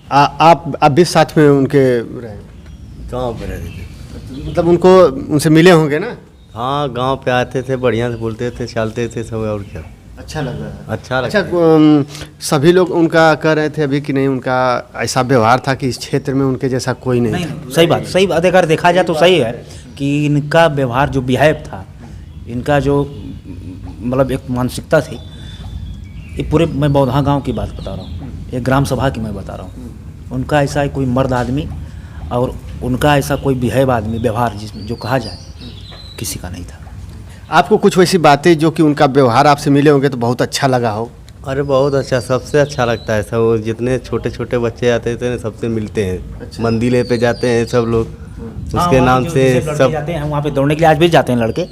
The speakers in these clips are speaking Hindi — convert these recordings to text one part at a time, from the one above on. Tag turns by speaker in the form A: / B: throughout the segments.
A: आप भी साथ में उनके रहे?
B: गाँव पे रहते थे।
A: मतलब उनसे मिले होंगे ना?
B: हाँ, गांव पे आते थे, बढ़िया से बोलते थे, चलते थे सब, और क्या।
A: अच्छा लग रहा है।
B: अच्छा लगता
A: सभी लोग उनका कह रहे थे अभी कि नहीं, उनका ऐसा व्यवहार था कि इस क्षेत्र में उनके जैसा कोई नहीं था।
C: सही बात, सही बात। अगर देखा जाए तो सही है कि इनका व्यवहार जो बिहेव था, इनका जो मतलब एक मानसिकता थी, ये पूरे मैं बौधा गांव की बात बता रहा हूँ, एक ग्राम सभा की मैं बता रहा हूँ। उनका ऐसा कोई मर्द आदमी और उनका ऐसा कोई बिहेव आदमी, व्यवहार जिसमें जो कहा जाए, किसी का नहीं था।
A: आपको कुछ वैसी बातें जो कि उनका व्यवहार आपसे मिले होंगे तो बहुत अच्छा लगा हो?
B: अरे बहुत अच्छा, सबसे अच्छा लगता है सब। वो जितने छोटे छोटे बच्चे आते थे ना, सबसे मिलते हैं। अच्छा। मंदिर पे जाते हैं सब लोग, उसके नाम से सब
C: जाते हैं वहाँ पे दौड़ने के लिए, आज भी जाते हैं लड़के।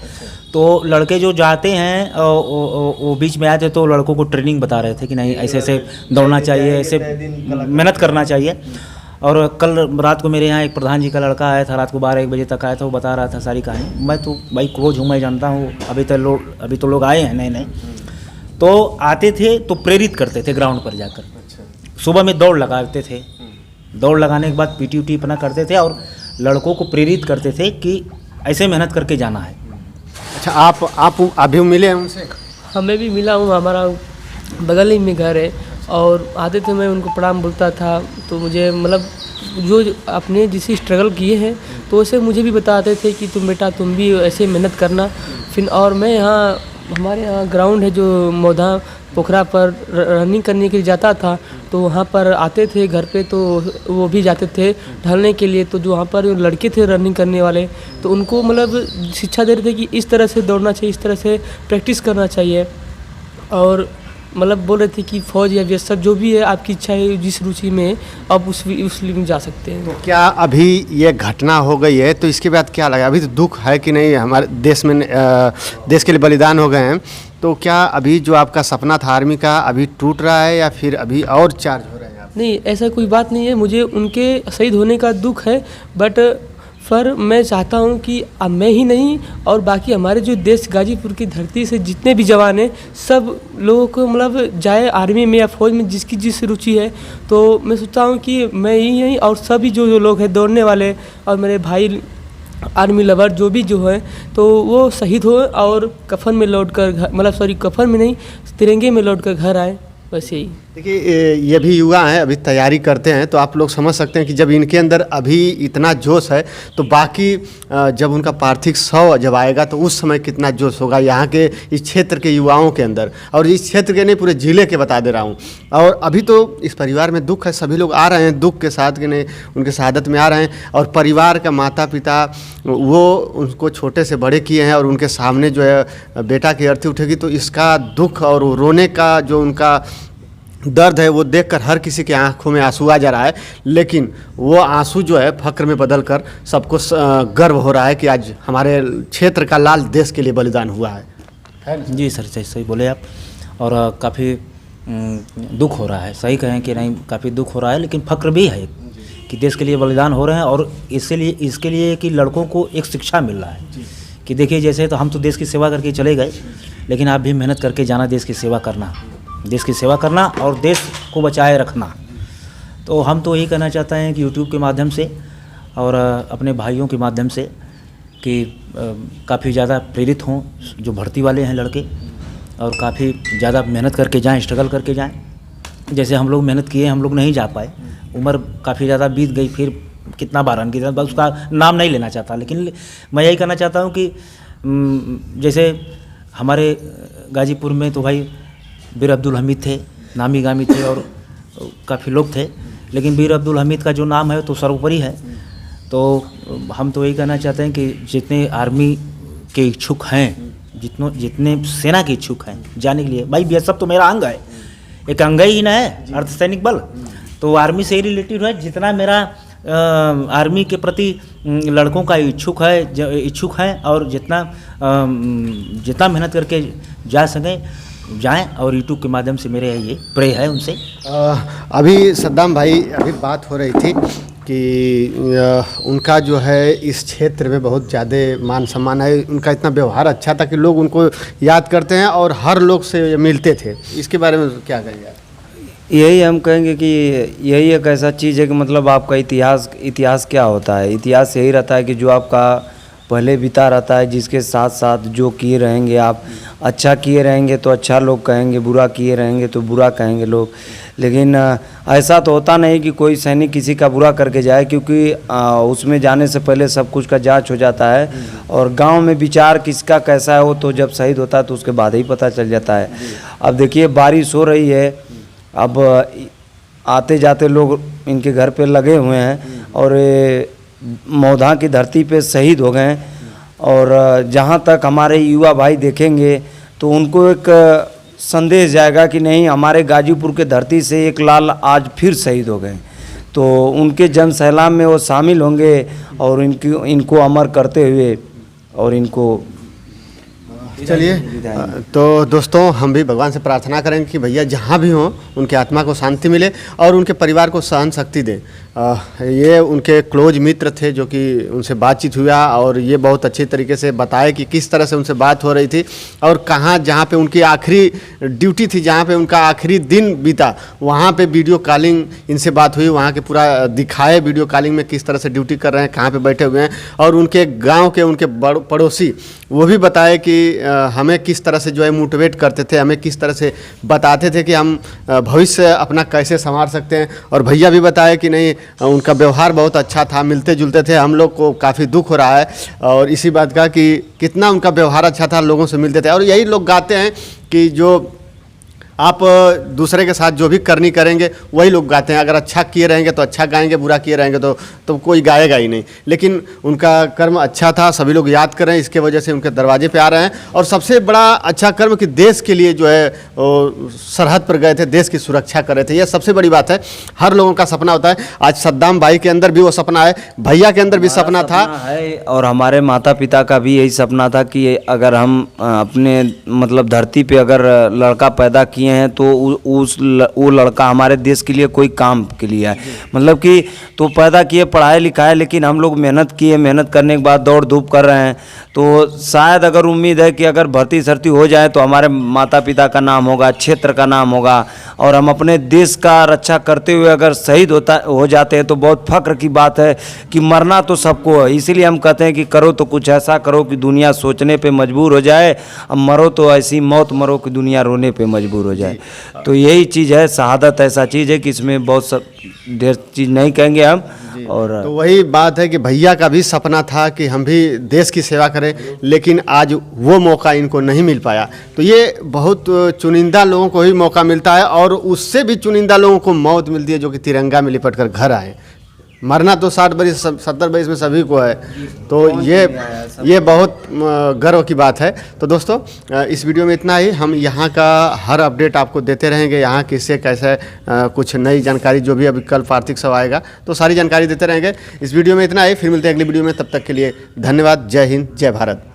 C: तो लड़के जो जाते हैं वो बीच में आए थे तो लड़कों को ट्रेनिंग बता रहे थे कि नहीं ऐसे ऐसे दौड़ना चाहिए, ऐसे मेहनत करना चाहिए। और कल रात को मेरे यहाँ एक प्रधान जी का लड़का आया था, रात को 12-1 बजे तक आया था, वो बता रहा था सारी कहानी। मैं तो भाई क्लोज हूँ, मैं जानता हूँ। अभी तो लोग आए हैं नए नए, तो आते थे तो प्रेरित करते थे ग्राउंड पर जाकर। सुबह में दौड़ लगाते थे, दौड़ लगाने के बाद पीटी उटी अपना करते थे और लड़कों को प्रेरित करते थे कि ऐसे मेहनत करके जाना है।
A: अच्छा, आप अभी मिले हैं उनसे?
D: हमें भी मिला हूँ, हमारा बगल ही में घर है और आते थे, मैं उनको प्रणाम बोलता था। तो मुझे मतलब जो अपने जिसे स्ट्रगल किए हैं तो वैसे मुझे भी बताते थे कि तुम भी ऐसे मेहनत करना। फिर और मैं यहाँ हमारे यहाँ ग्राउंड है जो मौधा पोखरा पर रनिंग करने के लिए जाता था, तो वहाँ पर आते थे घर पे, तो वो भी जाते थे टहलने के लिए। तो जो वहाँ पर लड़के थे रनिंग करने वाले, तो उनको मतलब शिक्षा दे रहे थे कि इस तरह से दौड़ना चाहिए, इस तरह से प्रैक्टिस करना चाहिए। और मतलब बोल रहे थे कि फौज या बीएसएफ जो भी है आपकी इच्छा है, जिस रुचि में आप उस लिए में जा सकते हैं।
A: तो क्या अभी ये घटना हो गई है तो इसके बाद क्या लगा? अभी तो दुख है कि नहीं, हमारे देश में देश के लिए बलिदान हो गए हैं, तो क्या अभी जो आपका सपना था आर्मी का अभी टूट रहा है या फिर अभी और चार्ज हो रहा है आप?
D: नहीं, ऐसा कोई बात नहीं है। मुझे उनके शहीद होने का दुख है, बट पर मैं चाहता हूं कि अब मैं ही नहीं और बाकी हमारे जो देश गाजीपुर की धरती से जितने भी जवान हैं, सब लोगों को मतलब जाए आर्मी में या फौज में, जिसकी जिस रुचि है। तो मैं सोचता हूं कि मैं ही नहीं और सभी जो लोग हैं दौड़ने वाले और मेरे भाई आर्मी लवर जो भी जो है, तो वो शहीद हो और कफन में लौट कर मतलब सॉरी कफन में नहीं, तिरंगे में लौट कर घर आए, बस यही।
A: देखिए, ये भी युवा हैं, अभी तैयारी करते हैं, तो आप लोग समझ सकते हैं कि जब इनके अंदर अभी इतना जोश है तो बाकी जब उनका पार्थिव शव जब आएगा तो उस समय कितना जोश होगा यहाँ के इस क्षेत्र के युवाओं के अंदर, और इस क्षेत्र के नहीं पूरे ज़िले के बता दे रहा हूँ। और अभी तो इस परिवार में दुख है, सभी लोग आ रहे हैं दुख के साथ कि नहीं, उनके शहादत में आ रहे हैं। और परिवार का माता पिता वो उनको छोटे से बड़े किए हैं और उनके सामने जो है बेटा की अर्थी उठेगी तो इसका दुख और रोने का जो उनका दर्द है वो देखकर हर किसी के आंखों में आंसू आ जा रहा है। लेकिन वो आंसू जो है फक्र में बदल कर सबको गर्व हो रहा है कि आज हमारे क्षेत्र का लाल देश के लिए बलिदान हुआ है।
C: जी सर, सही बोले आप। और काफ़ी दुख हो रहा है, सही कहें कि नहीं, काफ़ी दुख हो रहा है, लेकिन फक्र भी है कि देश के लिए बलिदान हो रहे हैं। और इसके लिए कि लड़कों को एक शिक्षा मिल रहा है कि देखिए, जैसे तो हम तो देश की सेवा करके चले गए, लेकिन आप भी मेहनत करके जाना, देश की सेवा करना, देश की सेवा करना और देश को बचाए रखना। तो हम तो यही कहना चाहते हैं कि यूट्यूब के माध्यम से और अपने भाइयों के माध्यम से कि काफ़ी ज़्यादा प्रेरित हों जो भर्ती वाले हैं लड़के, और काफ़ी ज़्यादा मेहनत करके जाएं, स्ट्रगल करके जाएं। जैसे हम लोग मेहनत किए, हम लोग नहीं जा पाए, उम्र काफ़ी ज़्यादा बीत गई, फिर कितना बार रन किया, बस उसका नाम नहीं लेना चाहता। लेकिन मैं यही कहना चाहता हूँ कि जैसे हमारे गाजीपुर में तो भाई वीर अब्दुल हमीद थे, नामी गामी थे और काफ़ी लोग थे, लेकिन वीर अब्दुल हमीद का जो नाम है तो सर्वोपरि है। तो हम तो यही कहना चाहते हैं कि जितने आर्मी के इच्छुक हैं, जितने सेना के इच्छुक हैं जाने के लिए, भाई बीएसएफ तो मेरा अंग है, एक अंग ही ना है अर्धसैनिक बल, तो आर्मी से ही रिलेटेड है। जितना मेरा आर्मी के प्रति लड़कों का इच्छुक है और जितना मेहनत करके जा सकें जाएं, और यूट्यूब के माध्यम से मेरे ये प्रे है उनसे।
A: अभी सद्दाम भाई, अभी बात हो रही थी कि उनका जो है इस क्षेत्र में बहुत ज़्यादा मान सम्मान है, उनका इतना व्यवहार अच्छा था कि लोग उनको याद करते हैं और हर लोग से मिलते थे। इसके बारे में क्या कहेंगे आप?
E: यही हम कहेंगे कि यही एक ऐसा चीज़ है कि मतलब आपका इतिहास क्या होता है। इतिहास यही रहता है कि जो आपका पहले बीता रहता है, जिसके साथ साथ जो किए रहेंगे आप, अच्छा किए रहेंगे तो अच्छा लोग कहेंगे, बुरा किए रहेंगे तो बुरा कहेंगे लोग। लेकिन ऐसा तो होता नहीं कि कोई सैनिक किसी का बुरा करके जाए, क्योंकि उसमें जाने से पहले सब कुछ का जांच हो जाता है। और गांव में विचार किसका कैसा है वो तो जब शहीद होता है तो उसके बाद ही पता चल जाता है। अब देखिए बारिश हो रही है, अब आते जाते लोग इनके घर पे लगे हुए हैं और मौधा की धरती पे शहीद हो गए। और जहाँ तक हमारे युवा भाई देखेंगे तो उनको एक संदेश जाएगा कि नहीं, हमारे गाजीपुर के धरती से एक लाल आज फिर शहीद हो गए, तो उनके जन सैलाब में वो शामिल होंगे और इनको अमर करते हुए और इनको
A: चलिए तो दोस्तों हम भी भगवान से प्रार्थना करेंगे कि भैया जहाँ भी हों उनके आत्मा को शांति मिले और उनके परिवार को सहन शक्ति दें। ये उनके क्लोज मित्र थे जो कि उनसे बातचीत हुआ और ये बहुत अच्छे तरीके से बताए कि किस तरह से उनसे बात हो रही थी और कहाँ जहाँ पे उनकी आखिरी ड्यूटी थी, जहाँ पे उनका आखिरी दिन बीता, वहाँ पे वीडियो कॉलिंग इनसे बात हुई, वहाँ के पूरा दिखाए वीडियो कॉलिंग में किस तरह से ड्यूटी कर रहे हैं, कहाँ पे बैठे हुए हैं। और उनके गाँव के उनके पड़ोसी वो भी बताए कि हमें किस तरह से जो है मोटिवेट करते थे, हमें किस तरह से बताते थे कि हम भविष्य अपना कैसे संवार सकते हैं। और भैया भी बताए कि नहीं, उनका व्यवहार बहुत अच्छा था, मिलते जुलते थे। हम लोग को काफ़ी दुख हो रहा है और इसी बात का कि कितना उनका व्यवहार अच्छा था, लोगों से मिलते थे। और यही लोग गाते हैं कि जो आप दूसरे के साथ जो भी करनी करेंगे वही लोग गाते हैं। अगर अच्छा किए रहेंगे तो अच्छा गाएंगे, बुरा किए रहेंगे तो कोई गाएगा ही नहीं। लेकिन उनका कर्म अच्छा था, सभी लोग याद कर रहे हैं, इसके वजह से उनके दरवाजे पे आ रहे हैं। और सबसे बड़ा अच्छा कर्म कि देश के लिए जो है सरहद पर गए थे, देश की सुरक्षा कर रहे थे, यह सबसे बड़ी बात है। हर लोगों का सपना होता है। आज सद्दाम भाई के अंदर भी वो सपना है, भैया के अंदर भी सपना था
E: है और हमारे माता पिता का भी यही सपना था कि अगर हम अपने मतलब धरती पे अगर लड़का पैदा किए हैं तो वो लड़का हमारे देश के लिए कोई काम के लिए है। मतलब कि तो पैदा किए, पढ़ाए लिखाए, लेकिन हम लोग मेहनत किए, मेहनत करने के बाद दौड़ धूप कर रहे हैं। तो शायद अगर उम्मीद है कि अगर भर्ती सर्ती हो जाए तो हमारे माता पिता का नाम होगा, क्षेत्र का नाम होगा और हम अपने देश का रक्षा करते हुए अगर शहीद हो जाते हैं तो बहुत फख्र की बात है कि मरना तो सबको है। इसीलिए हम कहते हैं कि करो तो कुछ ऐसा करो कि दुनिया सोचने पे मजबूर हो जाए, अब मरो तो ऐसी मौत मरो कि दुनिया रोने पे मजबूर हो जाए। तो यही चीज़ है, शहादत ऐसा चीज़ है कि इसमें बहुत सब ढेर चीज़ नहीं कहेंगे हम। और
A: तो वही बात है कि भैया का भी सपना था कि हम भी देश की सेवा करें, लेकिन आज वो मौका इनको नहीं मिल पाया। तो ये बहुत चुनिंदा लोगों को ही मौका मिलता है और उससे भी चुनिंदा लोगों को मौत मिलती है जो कि तिरंगा में लिपट कर घर आए। मरना तो 60 बरिस 70 बरिस में सभी को है। तो ये बहुत गर्व की बात है। तो दोस्तों इस वीडियो में इतना ही। हम यहाँ का हर अपडेट आपको देते रहेंगे, यहाँ किससे कैसे कुछ नई जानकारी जो भी अभी कल पार्थिव शव आएगा तो सारी जानकारी देते रहेंगे। इस वीडियो में इतना ही, फिर मिलते हैं अगली वीडियो में। तब तक के लिए धन्यवाद। जय हिंद, जय भारत।